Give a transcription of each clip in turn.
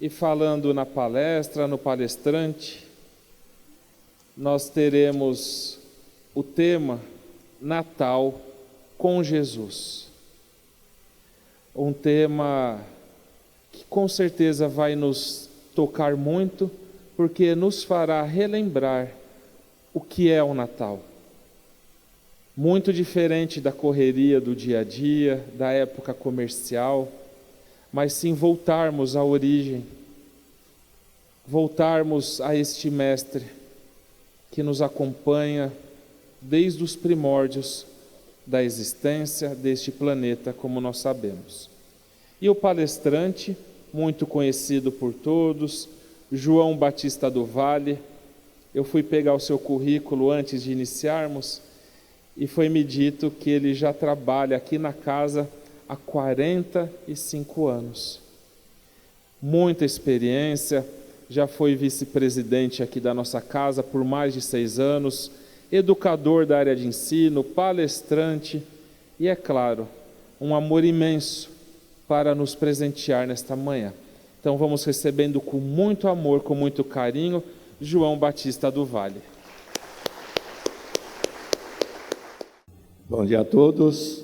e falando na palestra, no palestrante, nós teremos o tema Natal com Jesus. Um tema que com certeza vai nos tocar muito, porque nos fará relembrar o que é o Natal. Muito diferente da correria do dia a dia, da época comercial, mas sim voltarmos à origem, voltarmos a este Mestre que nos acompanha desde os primórdios da existência deste planeta, como nós sabemos. E o palestrante, muito conhecido por todos, João Batista do Vale. Eu fui pegar o seu currículo antes de iniciarmos e foi-me dito que ele já trabalha aqui na casa há 45 anos. Muita experiência, já foi vice-presidente aqui da nossa casa por mais de 6 anos, educador da área de ensino, palestrante e, é claro, um amor imenso para nos presentear nesta manhã. Então vamos recebendo com muito amor, com muito carinho, João Batista do Vale. Bom dia a todos,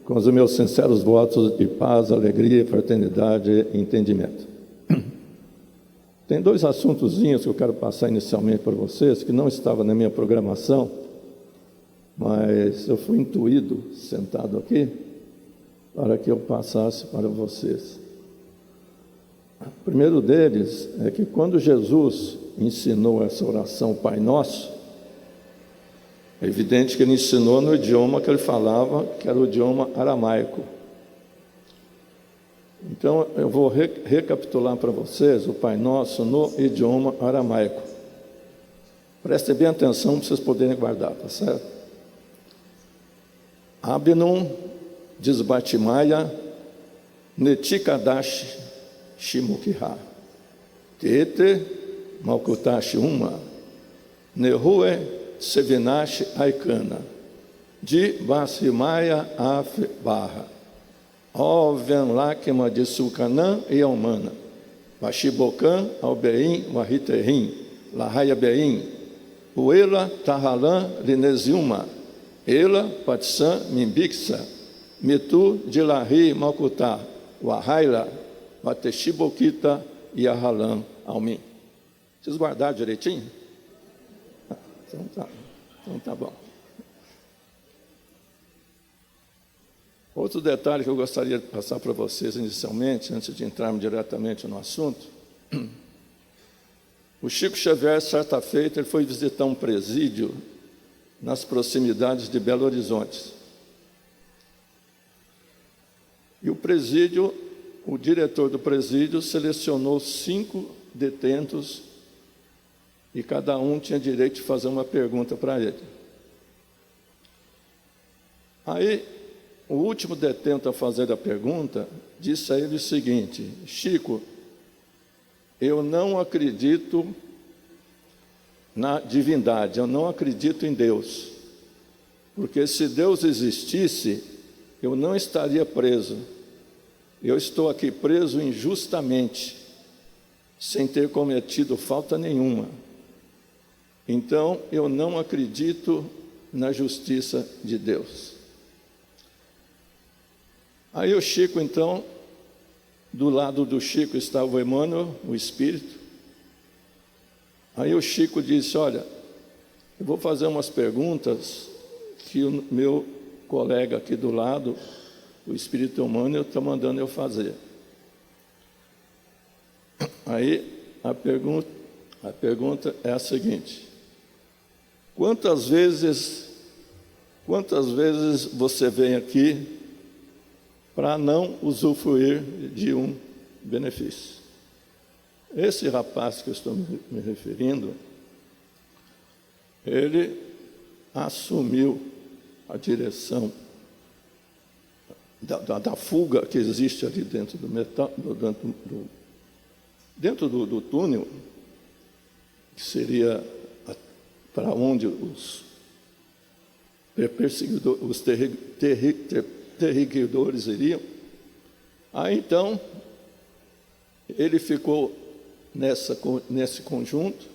com os meus sinceros votos de paz, alegria, fraternidade e entendimento. Tem 2 assuntozinhos que eu quero passar inicialmente para vocês, que não estava na minha programação, mas eu fui intuído, sentado aqui, para que eu passasse para vocês. O primeiro deles é que quando Jesus ensinou essa oração Pai Nosso, é evidente que ele ensinou no idioma que ele falava, que era o idioma aramaico. Então, eu vou recapitular para vocês o Pai Nosso no idioma aramaico. Prestem bem atenção para vocês poderem guardar, tá certo? Abinum Disbatimaia Netikadash Shimukiha Tete Malkutashi Uma Nehue Sevinash Aikana Di Basimaya Af Barra Oven Lakema de Sucanã e Almana Vaxibocan Albeim Wahiterrim Lahaya Beim Uela Tahalan Lineziuma Ela Patsan Mimbixa Metu de Lahi Malkutá Wahaila Wateshibokita e Ahalam Almin. Vocês guardaram direitinho? Então tá bom. Outro detalhe que eu gostaria de passar para vocês inicialmente, antes de entrarmos diretamente no assunto. O Chico Xavier, certa feita, ele foi visitar um presídio nas proximidades de Belo Horizonte. E o presídio, o diretor do presídio selecionou 5 detentos e cada um tinha direito de fazer uma pergunta para ele. Aí, o último detento a fazer a pergunta disse a ele o seguinte: Chico, eu não acredito na divindade, eu não acredito em Deus, porque se Deus existisse, eu não estaria preso. Eu estou aqui preso injustamente, sem ter cometido falta nenhuma. Então, eu não acredito na justiça de Deus. Aí o Chico, então, do lado do Chico estava o Emmanuel, o Espírito. Aí o Chico disse: olha, eu vou fazer umas perguntas que o meu colega aqui do lado, o Espírito Emmanuel, está mandando eu fazer. Aí a pergunta é a seguinte: quantas vezes você vem aqui para não usufruir de um benefício? Esse rapaz que eu estou me referindo, ele assumiu a direção da fuga que existe ali dentro do metal, dentro do túnel, que seria para onde os perseguidores, os terrícolas iriam. Aí então Ele ficou nesse conjunto,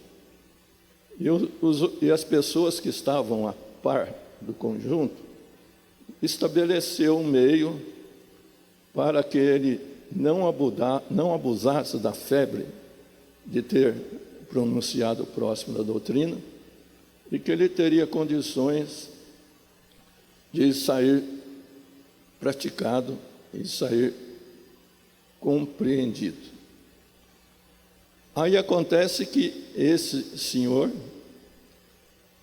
e as pessoas que estavam a par do conjunto estabeleceu um meio para que ele não abusasse da febre de ter pronunciado próximo da doutrina, e que ele teria condições de sair praticado e sair compreendido. Aí acontece que esse senhor,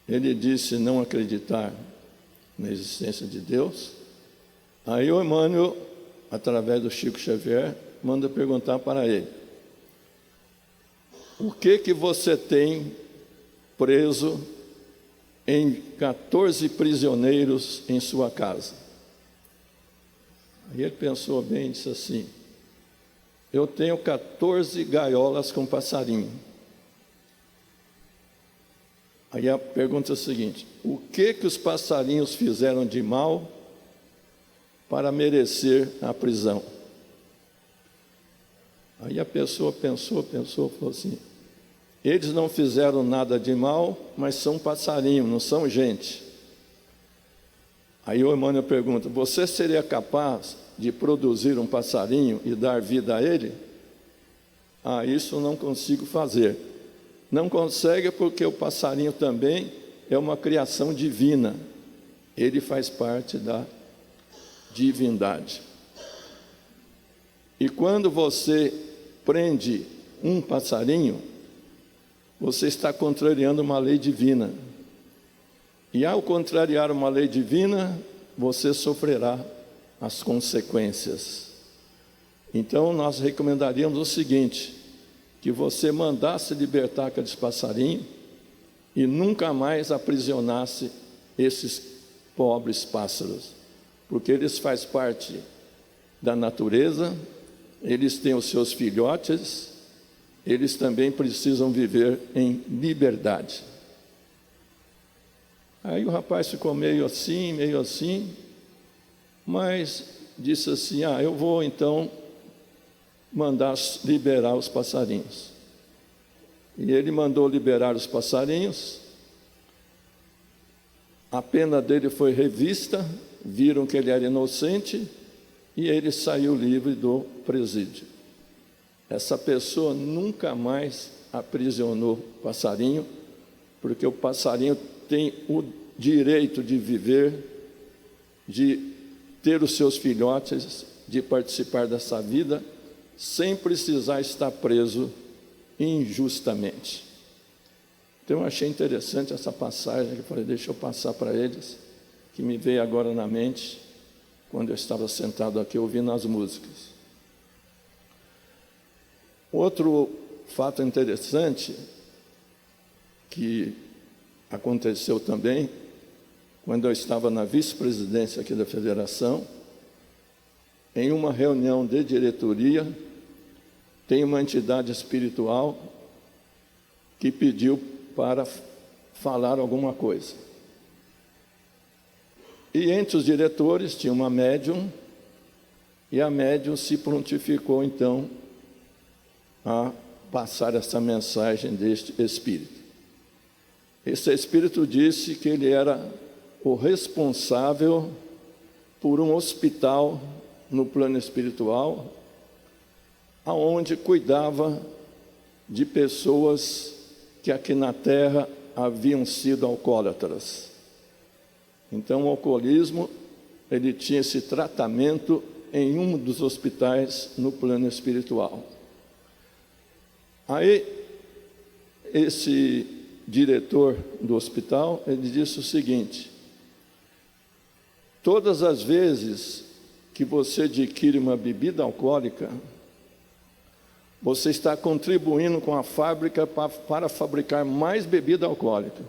ele disse não acreditar na existência de Deus. Aí o Emmanuel, através do Chico Xavier, manda perguntar para ele: o que você tem preso em 14 prisioneiros em sua casa? Aí ele pensou bem e disse assim: eu tenho 14 gaiolas com passarinho. Aí a pergunta é a seguinte: o que os passarinhos fizeram de mal para merecer a prisão? Aí a pessoa pensou, falou assim: eles não fizeram nada de mal, mas são passarinho, não são gente. Aí o Emmanuel pergunta: você seria capaz de produzir um passarinho e dar vida a ele? Isso não consigo fazer. Não consegue porque o passarinho também é uma criação divina. Ele faz parte da divindade. E quando você prende um passarinho, você está contrariando uma lei divina. E ao contrariar uma lei divina, você sofrerá as consequências. Então nós recomendaríamos o seguinte: que você mandasse libertar aqueles passarinhos e nunca mais aprisionasse esses pobres pássaros, porque eles fazem parte da natureza, eles têm os seus filhotes, eles também precisam viver em liberdade. Aí o rapaz ficou meio assim, mas disse assim: eu vou então mandar liberar os passarinhos. E ele mandou liberar os passarinhos. A pena dele foi revista, viram que ele era inocente e ele saiu livre do presídio. Essa pessoa nunca mais aprisionou passarinho, porque o passarinho tem o direito de viver, de ter os seus filhotes, de participar dessa vida, sem precisar estar preso injustamente. Então eu achei interessante essa passagem, que eu falei, deixa eu passar para eles, que me veio agora na mente, quando eu estava sentado aqui ouvindo as músicas. Outro fato interessante, que aconteceu também, quando eu estava na vice-presidência aqui da federação, em uma reunião de diretoria, tem uma entidade espiritual que pediu para falar alguma coisa. E entre os diretores tinha uma médium, e a médium se prontificou então a passar essa mensagem deste espírito. Esse espírito disse que ele era o responsável por um hospital no plano espiritual, aonde cuidava de pessoas que aqui na Terra haviam sido alcoólatras. Então o alcoolismo, ele tinha esse tratamento em um dos hospitais no plano espiritual. Aí esse diretor do hospital, ele disse o seguinte: todas as vezes que você adquire uma bebida alcoólica, você está contribuindo com a fábrica para fabricar mais bebida alcoólica.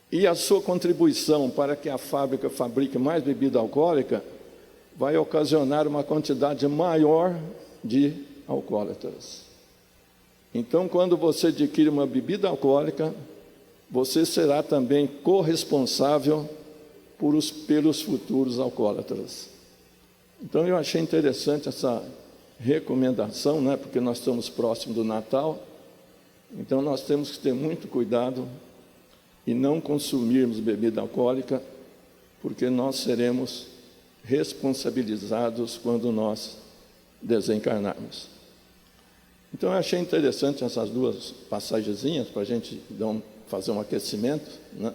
E a sua contribuição para que a fábrica fabrique mais bebida alcoólica vai ocasionar uma quantidade maior de alcoólatras. Então, quando você adquire uma bebida alcoólica, você será também corresponsável pelos futuros alcoólatras. Então, eu achei interessante essa recomendação, né? Porque nós estamos próximos do Natal, então nós temos que ter muito cuidado e não consumirmos bebida alcoólica, porque nós seremos responsabilizados quando nós desencarnarmos. Então eu achei interessante essas duas passagenzinhas para a gente fazer um aquecimento, né?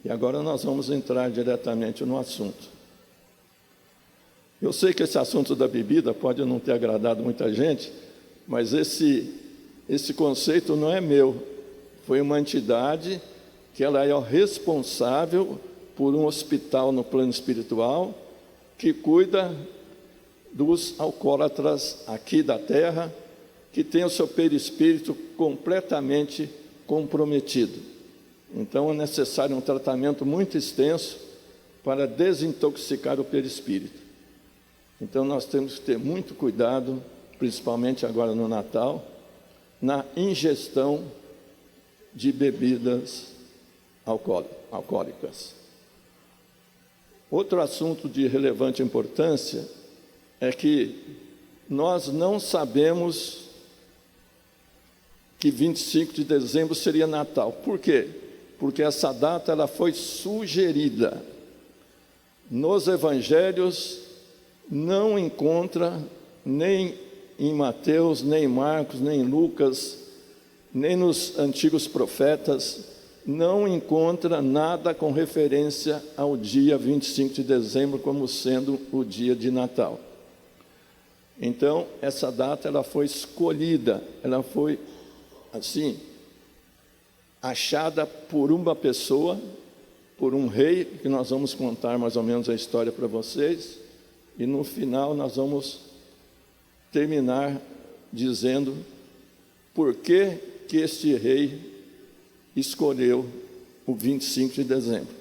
E agora nós vamos entrar diretamente no assunto. Eu sei que esse assunto da bebida pode não ter agradado muita gente, mas esse conceito não é meu. Foi uma entidade que ela é o responsável por um hospital no plano espiritual que cuida dos alcoólatras aqui da Terra, que tem o seu perispírito completamente comprometido. Então é necessário um tratamento muito extenso para desintoxicar o perispírito. Então nós temos que ter muito cuidado, principalmente agora no Natal, na ingestão de bebidas alcoólicas. Outro assunto de relevante importância é que nós não sabemos que 25 de dezembro seria Natal. Por quê? Porque essa data ela foi sugerida. Nos evangelhos não encontra nem em Mateus, nem em Marcos, nem em Lucas, nem nos antigos profetas, não encontra nada com referência ao dia 25 de dezembro como sendo o dia de Natal. Então, essa data ela foi escolhida, ela foi assim, achada por uma pessoa, por um rei, que nós vamos contar mais ou menos a história para vocês, e no final nós vamos terminar dizendo por que este rei escolheu o 25 de dezembro.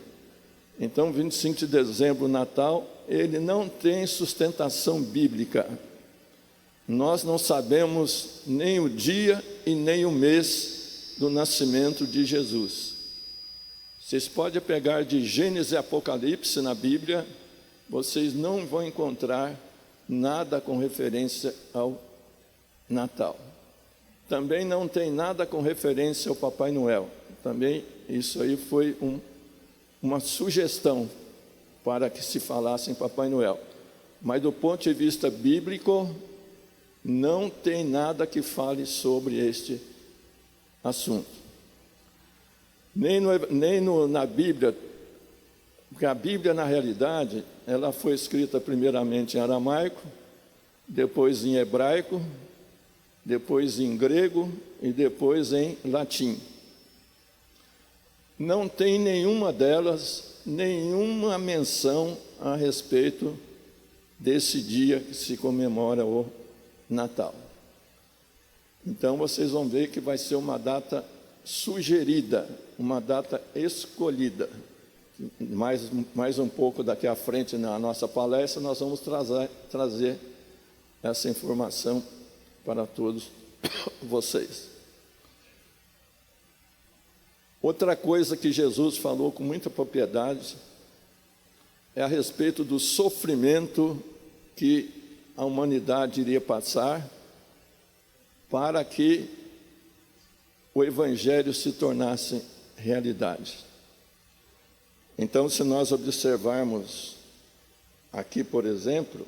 Então, 25 de dezembro, Natal, ele não tem sustentação bíblica. Nós não sabemos nem o dia e nem o mês do nascimento de Jesus. Vocês podem pegar de Gênesis e Apocalipse na Bíblia, vocês não vão encontrar nada com referência ao Natal. Também não tem nada com referência ao Papai Noel. Também isso aí foi uma sugestão para que se falasse em Papai Noel. Mas do ponto de vista bíblico, não tem nada que fale sobre este assunto. Na Bíblia, porque a Bíblia, na realidade, ela foi escrita primeiramente em aramaico, depois em hebraico, depois em grego e depois em latim. Não tem nenhuma delas, nenhuma menção a respeito desse dia que se comemora o Natal. Então vocês vão ver que vai ser uma data sugerida, uma data escolhida. Mais um pouco daqui à frente na nossa palestra nós vamos trazer essa informação para todos vocês. Outra coisa que Jesus falou com muita propriedade é a respeito do sofrimento que a humanidade iria passar para que o Evangelho se tornasse realidade. Então, se nós observarmos aqui, por exemplo,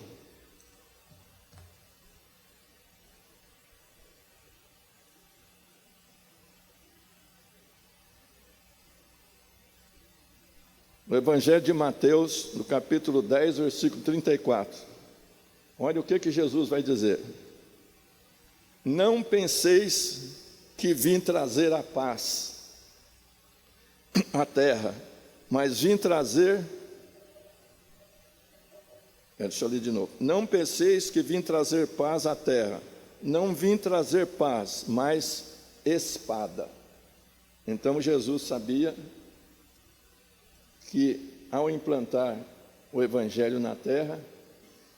no Evangelho de Mateus, no capítulo 10, versículo 34. Olha o que Jesus vai dizer. Não penseis que vim trazer a paz à terra, mas vim trazer... Deixa eu ler de novo. Não penseis que vim trazer paz à terra. Não vim trazer paz, mas espada. Então Jesus sabia que ao implantar o Evangelho na terra,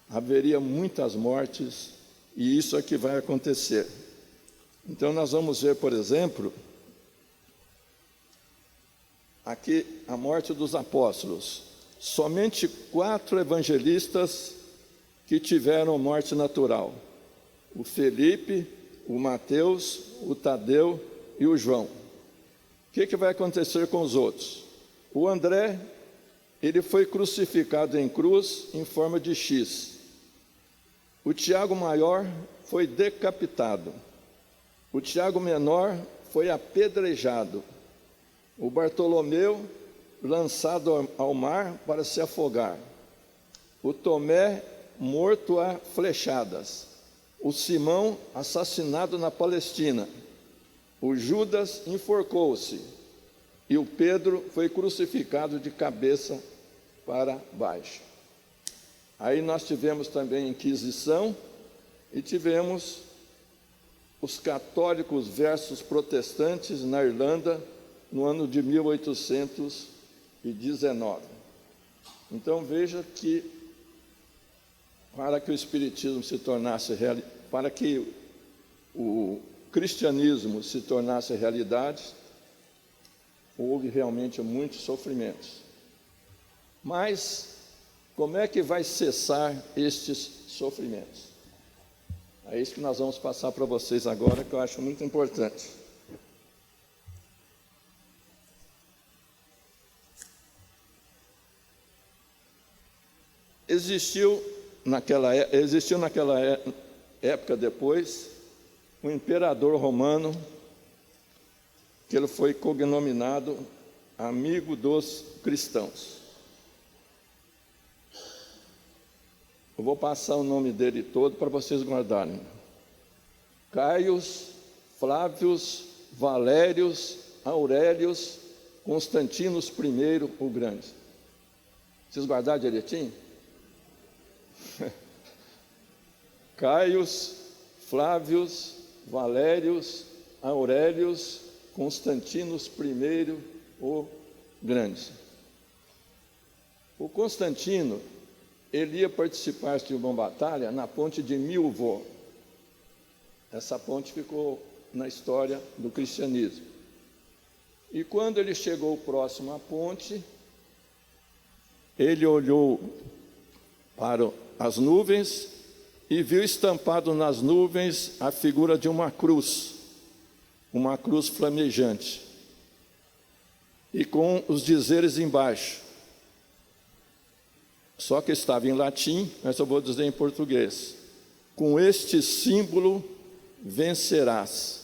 haveria muitas mortes, e isso é que vai acontecer. Então nós vamos ver, por exemplo, aqui a morte dos apóstolos. Somente 4 evangelistas que tiveram morte natural. o Felipe, o Mateus, o Tadeu e o João. O que vai acontecer com os outros? O André, ele foi crucificado em cruz em forma de X. O Tiago maior foi decapitado. O Tiago menor foi apedrejado. O Bartolomeu lançado ao mar para se afogar. O Tomé morto a flechadas. O Simão assassinado na Palestina. O Judas enforcou-se. E o Pedro foi crucificado de cabeça para baixo. Aí nós tivemos também a Inquisição e tivemos os católicos versus protestantes na Irlanda no ano de 1819. Então veja que para que o Espiritismo se tornasse para que o cristianismo se tornasse realidade, houve realmente muitos sofrimentos. Mas como é que vai cessar estes sofrimentos? É isso que nós vamos passar para vocês agora, que eu acho muito importante. Existiu naquela época depois, um imperador romano, que ele foi cognominado amigo dos cristãos. Eu vou passar o nome dele todo para vocês guardarem. Caius, Flávios, Valérios, Aurélios, Constantinos I, o Grande. Vocês guardaram direitinho? Caius, Flávios, Valérios, Aurélios, Constantinos I, o Grande. O Constantino, ele ia participar de uma batalha na ponte de Milvô. Essa ponte ficou na história do cristianismo. E quando ele chegou próximo à ponte, ele olhou para as nuvens e viu estampado nas nuvens a figura de uma cruz flamejante, e com os dizeres embaixo. Só que estava em latim, mas eu vou dizer em português: com este símbolo vencerás.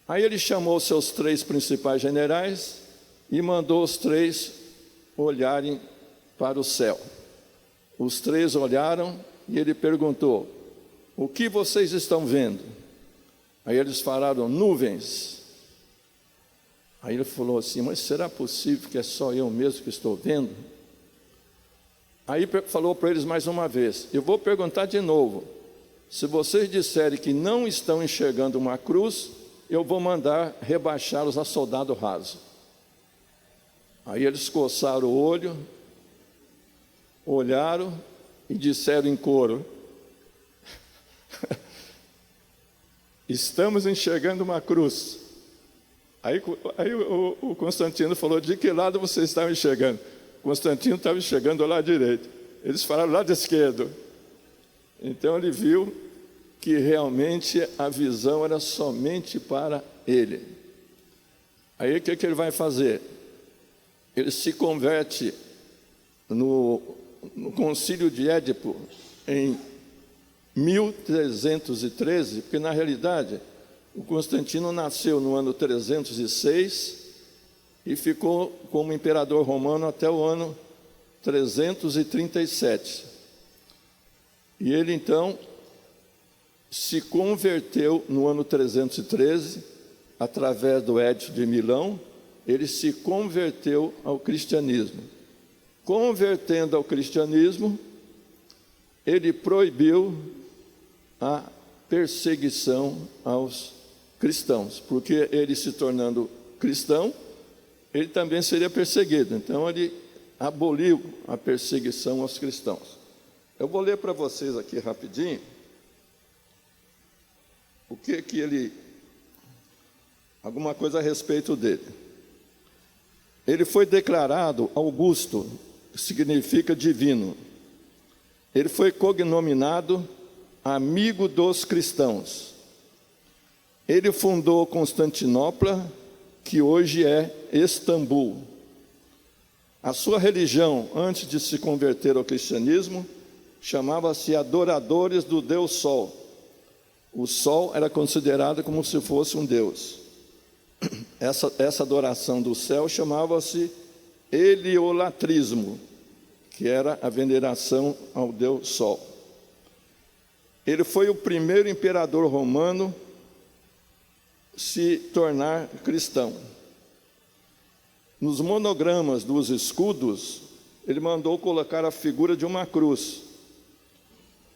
Aí ele chamou seus 3 principais generais e mandou os 3 olharem para o céu. Os 3 olharam e ele perguntou: o que vocês estão vendo? Aí eles falaram: nuvens. Aí ele falou assim: mas será possível que é só eu mesmo que estou vendo? Aí falou para eles mais uma vez: eu vou perguntar de novo. Se vocês disserem que não estão enxergando uma cruz, eu vou mandar rebaixá-los a soldado raso. Aí eles coçaram o olho, olharam e disseram em coro: estamos enxergando uma cruz. Aí o Constantino falou: de que lado vocês estavam enxergando? Constantino estava enxergando do lado direito. Eles falaram: lado esquerdo. Então ele viu que realmente a visão era somente para ele. Aí o que ele vai fazer? Ele se converte no concílio de Édipo em 1313, porque na realidade o Constantino nasceu no ano 306 e ficou como imperador romano até o ano 337. E ele então se converteu no ano 313, através do Edito de Milão. Ele se converteu ao cristianismo. Convertendo ao cristianismo, ele proibiu a perseguição aos cristãos, porque ele, se tornando cristão, ele também seria perseguido. Então ele aboliu a perseguição aos cristãos. Eu vou ler para vocês aqui rapidinho o que ele, alguma coisa a respeito dele. Ele foi declarado Augusto, que significa divino. Ele foi cognominado amigo dos cristãos. Ele fundou Constantinopla, que hoje é Istambul. A sua religião, antes de se converter ao cristianismo, chamava-se Adoradores do Deus Sol. O Sol era considerado como se fosse um Deus. Essa adoração do céu chamava-se heliolatrismo, que era a veneração ao Deus Sol. Ele foi o primeiro imperador romano a se tornar cristão. Nos monogramas dos escudos, ele mandou colocar a figura de uma cruz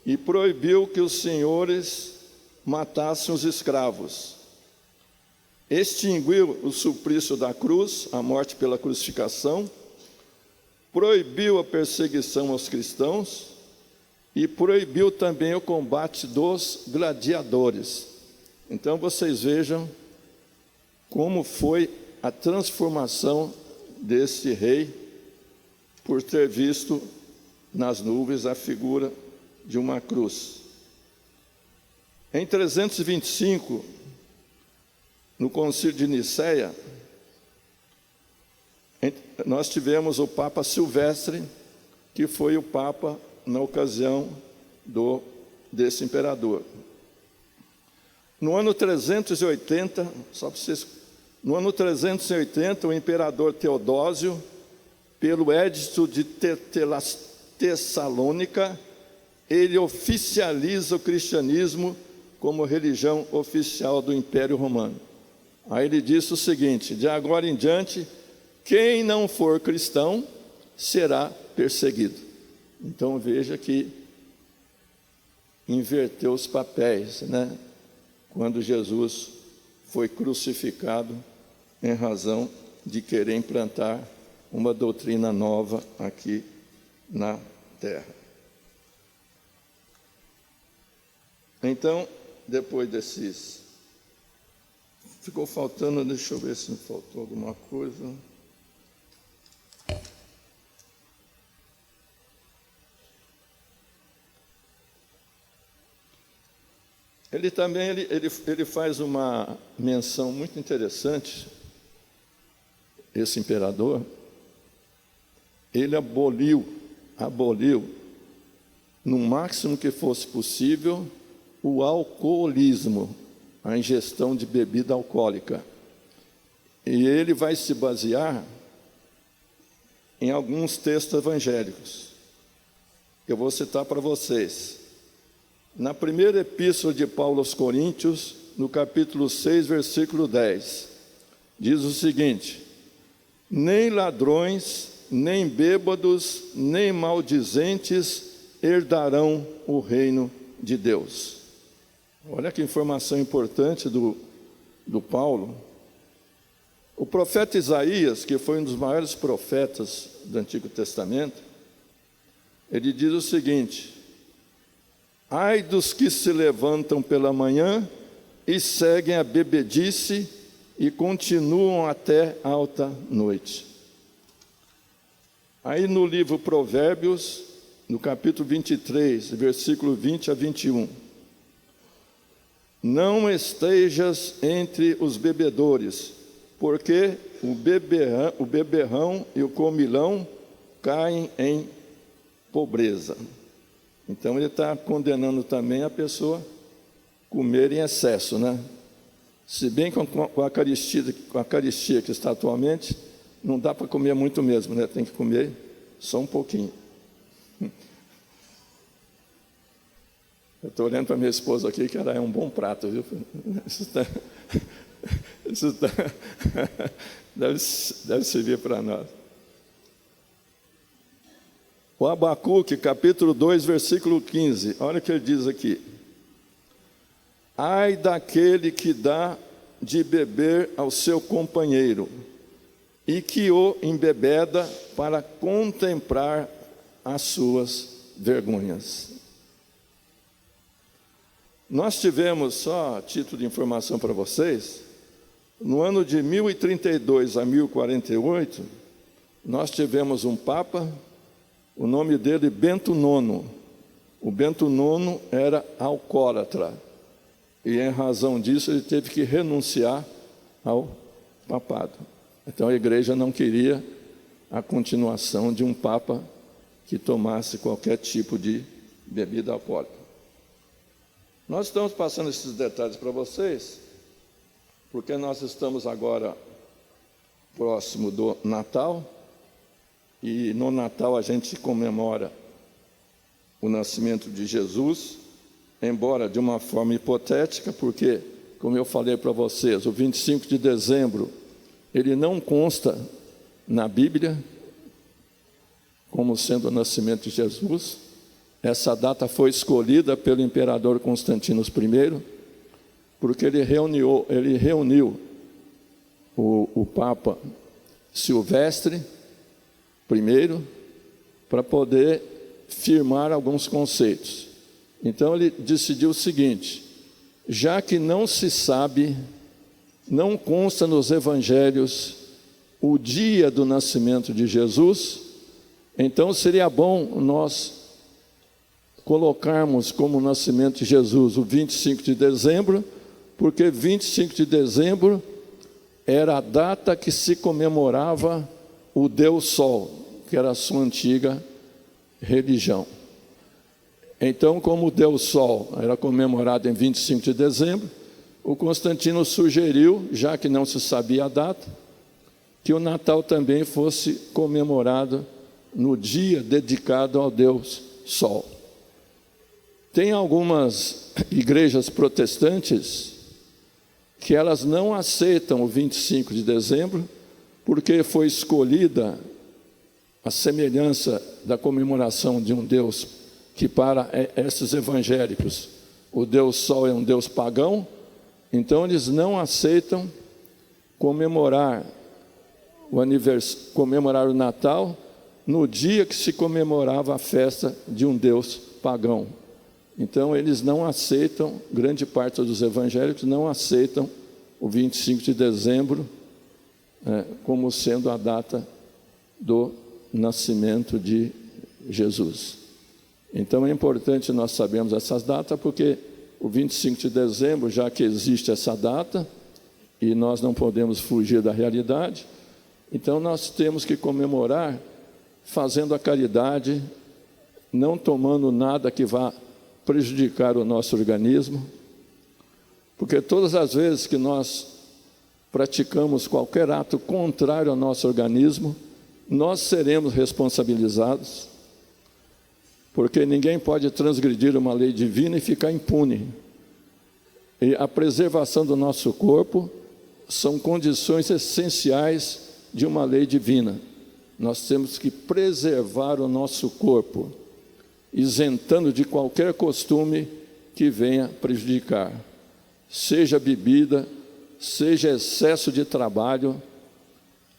e proibiu que os senhores matassem os escravos. Extinguiu o suplício da cruz, a morte pela crucificação, proibiu a perseguição aos cristãos e proibiu também o combate dos gladiadores. Então vocês vejam como foi a transformação desse rei por ter visto nas nuvens a figura de uma cruz. Em 325, no Concílio de Nicéia, nós tivemos o Papa Silvestre, que foi o Papa na ocasião desse imperador. No ano 380, no ano 380, o imperador Teodósio, pelo Edito de Tessalônica, ele oficializa o cristianismo como religião oficial do Império Romano. Aí ele disse o seguinte: de agora em diante, quem não for cristão será perseguido. Então veja que inverteu os papéis, né? Quando Jesus foi crucificado em razão de querer implantar uma doutrina nova aqui na terra. Então, depois desses... Ficou faltando, deixa eu ver se me faltou alguma coisa. Ele também ele faz uma menção muito interessante, esse imperador. Ele aboliu, no máximo que fosse possível, o alcoolismo, a ingestão de bebida alcoólica. E ele vai se basear em alguns textos evangélicos. Eu vou citar para vocês. Na primeira epístola de Paulo aos Coríntios, no capítulo 6, versículo 10, diz o seguinte: nem ladrões, nem bêbados, nem maldizentes herdarão o reino de Deus. Olha que informação importante do Paulo. O profeta Isaías, que foi um dos maiores profetas do Antigo Testamento, ele diz o seguinte: ai dos que se levantam pela manhã e seguem a bebedice e continuam até alta noite. Aí no livro Provérbios, no capítulo 23, versículo 20 a 21, não estejas entre os bebedores, porque o beberrão e o comilão caem em pobreza. Então ele está condenando também a pessoa comer em excesso, né? Se bem com a caristia que está atualmente, não dá para comer muito mesmo, né? Tem que comer só um pouquinho. Eu estou olhando para minha esposa aqui, que ela é um bom prato, viu? Deve servir para nós. O Abacuque, capítulo 2, versículo 15, olha o que ele diz aqui: ai daquele que dá de beber ao seu companheiro e que o embebeda para contemplar as suas vergonhas. Nós tivemos, só a título de informação para vocês, no ano de 1032 a 1048, nós tivemos um Papa, o nome dele Bento IX. O Bento IX era alcoólatra, e em razão disso ele teve que renunciar ao papado. Então a igreja não queria a continuação de um papa que tomasse qualquer tipo de bebida alcoólica. Nós estamos passando esses detalhes para vocês, porque nós estamos agora próximo do Natal, e no Natal a gente comemora o nascimento de Jesus, embora de uma forma hipotética, porque, como eu falei para vocês, o 25 de dezembro, ele não consta na Bíblia como sendo o nascimento de Jesus. Essa data foi escolhida pelo imperador Constantino I, porque ele reuniu o Papa Silvestre I para poder firmar alguns conceitos. Então ele decidiu o seguinte: já que não se sabe, não consta nos evangelhos o dia do nascimento de Jesus, então seria bom nós colocarmos como nascimento de Jesus o 25 de dezembro, porque 25 de dezembro era a data que se comemorava o Deus Sol, que era a sua antiga religião. Então, como o Deus Sol era comemorado em 25 de dezembro, o Constantino sugeriu, já que não se sabia a data, que o Natal também fosse comemorado no dia dedicado ao Deus Sol. Tem algumas igrejas protestantes que elas não aceitam o 25 de dezembro, porque foi escolhida a semelhança da comemoração de um Deus que, para esses evangélicos, o Deus Sol é um Deus pagão. Então eles não aceitam comemorar o Natal no dia que se comemorava a festa de um Deus pagão. Então eles não aceitam, grande parte dos evangélicos não aceitam o 25 de dezembro como sendo a data do nascimento de Jesus. Então é importante nós sabermos essas datas, porque o 25 de dezembro, já que existe essa data, e nós não podemos fugir da realidade, então nós temos que comemorar fazendo a caridade, não tomando nada que vá prejudicar o nosso organismo, porque todas as vezes que nós praticamos qualquer ato contrário ao nosso organismo, nós seremos responsabilizados, porque ninguém pode transgredir uma lei divina e ficar impune. E a preservação do nosso corpo são condições essenciais de uma lei divina. Nós temos que preservar o nosso corpo, isentando de qualquer costume que venha prejudicar, seja bebida, seja excesso de trabalho,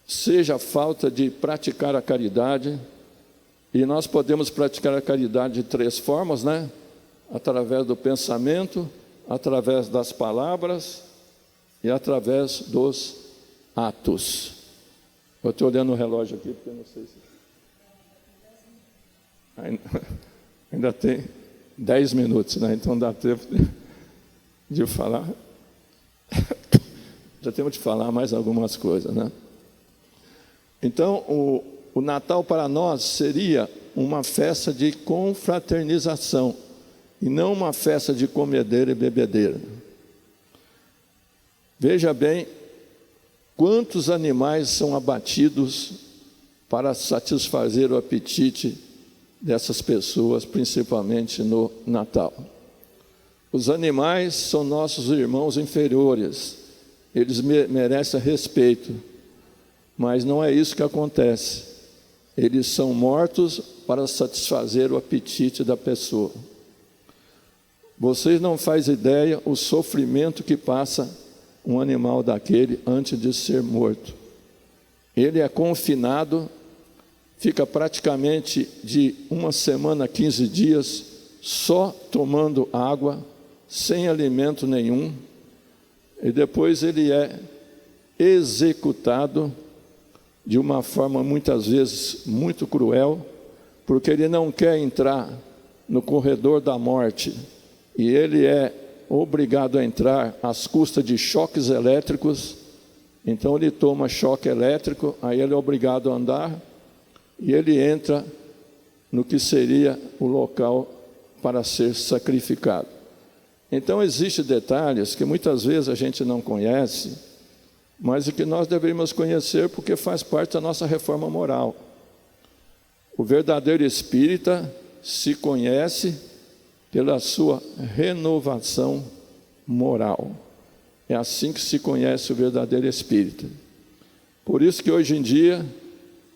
seja falta de praticar a caridade. E nós podemos praticar a caridade de 3 formas, né? Através do pensamento, através das palavras e através dos atos. Eu estou olhando o relógio aqui, porque eu não sei se... Ainda tem 10 minutos, né? Então dá tempo de falar. Já temos de falar mais algumas coisas, né? Então, o Natal para nós seria uma festa de confraternização, e não uma festa de comedeira e bebedeira. Veja bem quantos animais são abatidos para satisfazer o apetite dessas pessoas, principalmente no Natal. Os animais são nossos irmãos inferiores, eles merecem respeito, mas não é isso que acontece. Eles são mortos para satisfazer o apetite da pessoa. Vocês não fazem ideia o sofrimento que passa um animal daquele antes de ser morto. Ele é confinado, fica praticamente de 1 semana a 15 dias só tomando água, sem alimento nenhum, e depois ele é executado de uma forma muitas vezes muito cruel, porque ele não quer entrar no corredor da morte e ele é obrigado a entrar às custas de choques elétricos, então ele toma choque elétrico, aí ele é obrigado a andar e ele entra no que seria o local para ser sacrificado. Então existem detalhes que muitas vezes a gente não conhece, mas que nós deveríamos conhecer porque faz parte da nossa reforma moral. O verdadeiro espírita se conhece pela sua renovação moral. É assim que se conhece o verdadeiro espírita. Por isso que hoje em dia,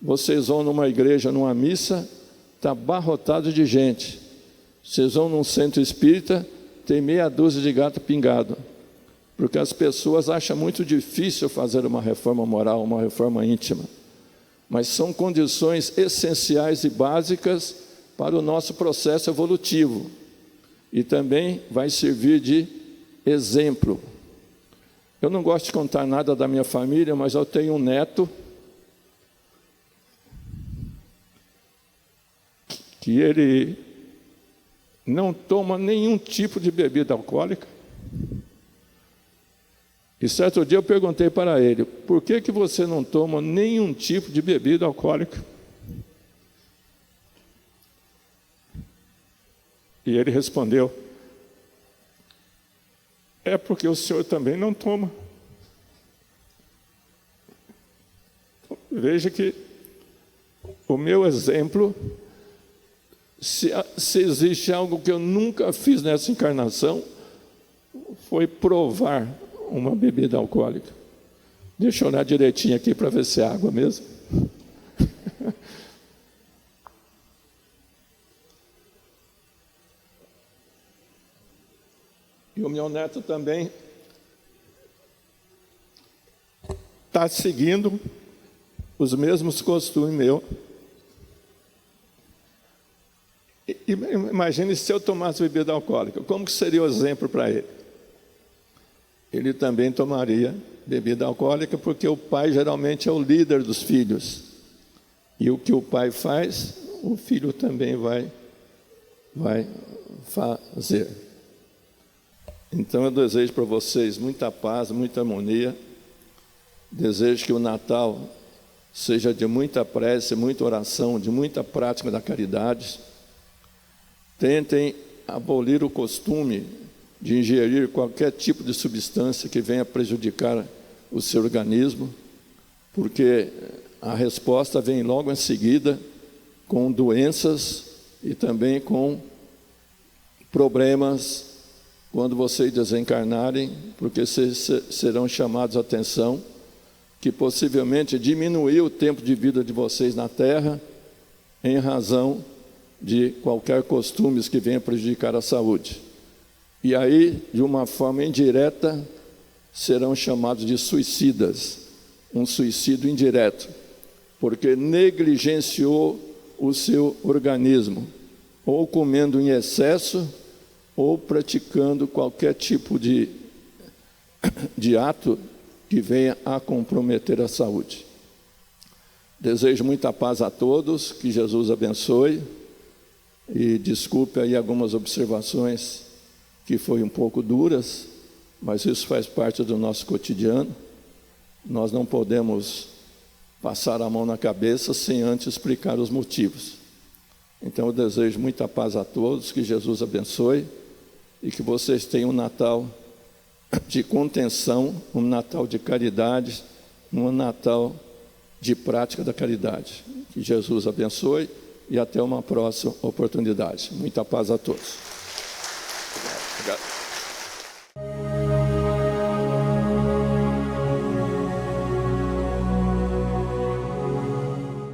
vocês vão numa igreja, numa missa, está abarrotado de gente. Vocês vão num centro espírita, tem meia dúzia de gato pingado. Porque as pessoas acham muito difícil fazer uma reforma moral, uma reforma íntima. Mas são condições essenciais e básicas para o nosso processo evolutivo. E também vai servir de exemplo. Eu não gosto de contar nada da minha família, mas eu tenho um neto que ele não toma nenhum tipo de bebida alcoólica. E certo dia eu perguntei para ele, por que você não toma nenhum tipo de bebida alcoólica? E ele respondeu, é porque o senhor também não toma. Veja que o meu exemplo, se existe algo que eu nunca fiz nessa encarnação, foi provar uma bebida alcoólica. Deixa eu olhar direitinho aqui para ver se é água mesmo. E o meu neto também está seguindo os mesmos costumes meu. Imagine se eu tomasse bebida alcoólica, como que seria o exemplo para ele? Ele também tomaria bebida alcoólica, porque o pai geralmente é o líder dos filhos. E o que o pai faz, o filho também vai fazer. Então eu desejo para vocês muita paz, muita harmonia. Desejo que o Natal seja de muita prece, muita oração, de muita prática da caridade. Tentem abolir o costume de ingerir qualquer tipo de substância que venha prejudicar o seu organismo, porque a resposta vem logo em seguida com doenças e também com problemas quando vocês desencarnarem, porque vocês serão chamados a atenção que possivelmente diminuiu o tempo de vida de vocês na Terra em razão de qualquer costumes que venha prejudicar a saúde. E aí, de uma forma indireta, serão chamados de suicidas, um suicídio indireto, porque negligenciou o seu organismo, ou comendo em excesso, ou praticando qualquer tipo de ato que venha a comprometer a saúde. Desejo muita paz a todos, que Jesus abençoe, e desculpe aí algumas observações que foram um pouco duras, mas isso faz parte do nosso cotidiano. Nós não podemos passar a mão na cabeça sem antes explicar os motivos. Então eu desejo muita paz a todos, que Jesus abençoe e que vocês tenham um Natal de contenção, um Natal de caridade, um Natal de prática da caridade. Que Jesus abençoe e até uma próxima oportunidade. Muita paz a todos. Obrigado.